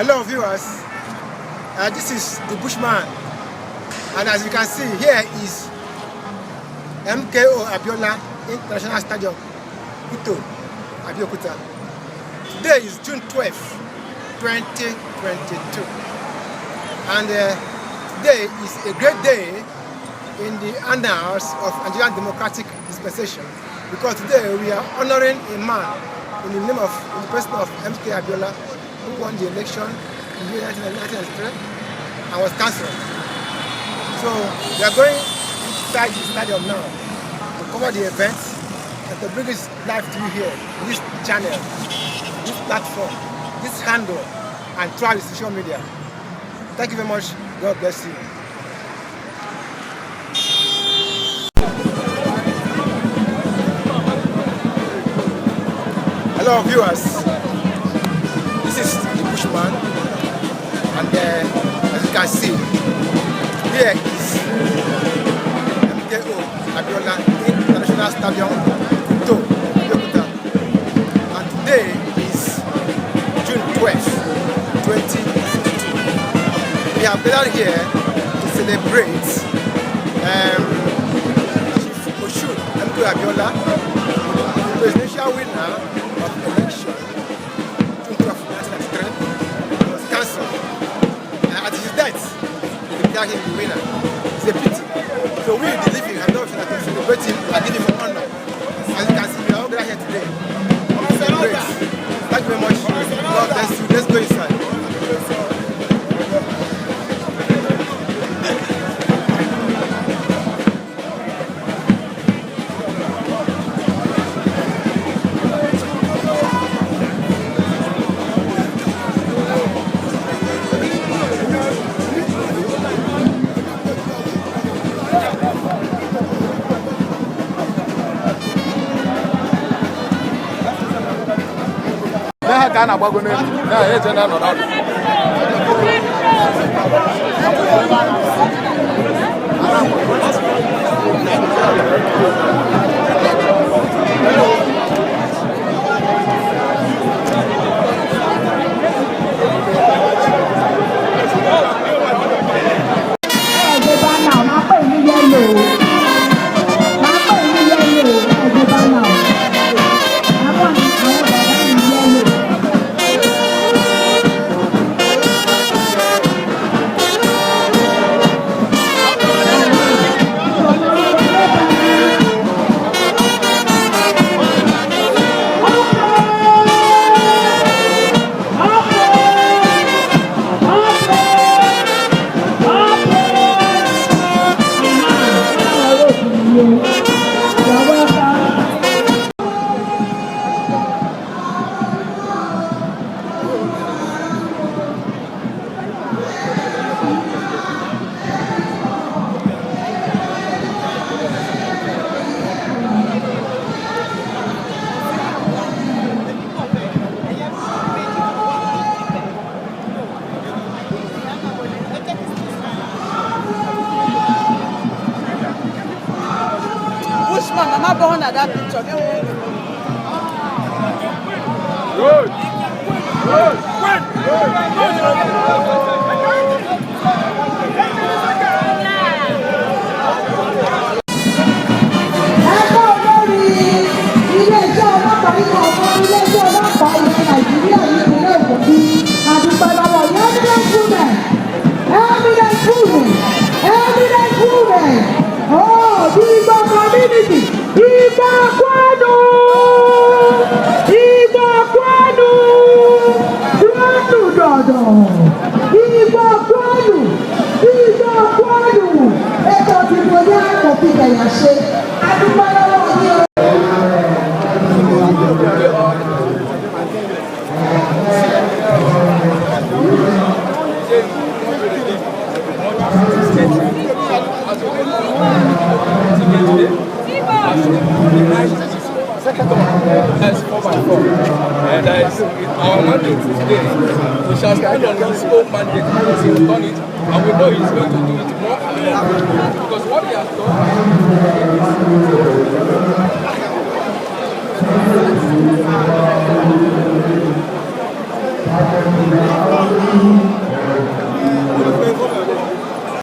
Hello viewers, this is the Bushman, and as you can see here is MKO Abiola International Stadium, Kuto, Abiokuta. Today is June 12th, 2022, and today is a great day in the annals of Nigerian democratic dispensation, because today we are honoring a man in the name of the person of MK Abiola, who won the election in the year 1993 and was cancelled. So we are going inside the stadium now to cover the event and to bring this live to you here, this channel, this platform, this handle, and throughout the social media. Thank you very much. God bless you. Hello viewers, this is the Bushman, and as you can see, here is MKO Abiola International Stadium, Kuto, Abiokuta, and today is June 12th, 2022. We have gathered here to celebrate Chief Oshun MKO Abiola, the presidential winner of the election, June 12, 1993, was cancelled. At his death, we declared him the winner. It's a pity. So we, the living, have not been able to celebrate him and give him an honor. As you can see, we are all gathered here today. Celebrate. Thank you very much. God bless you. Let's go inside. Ka na-agbago n'elu na-eje na nọrọ I'm not born at that picture. Good. That's 4x4. And our mandate today, we shall stand on his own mandate because he has done it, and we know he's going to do it more and more. Because what he has done is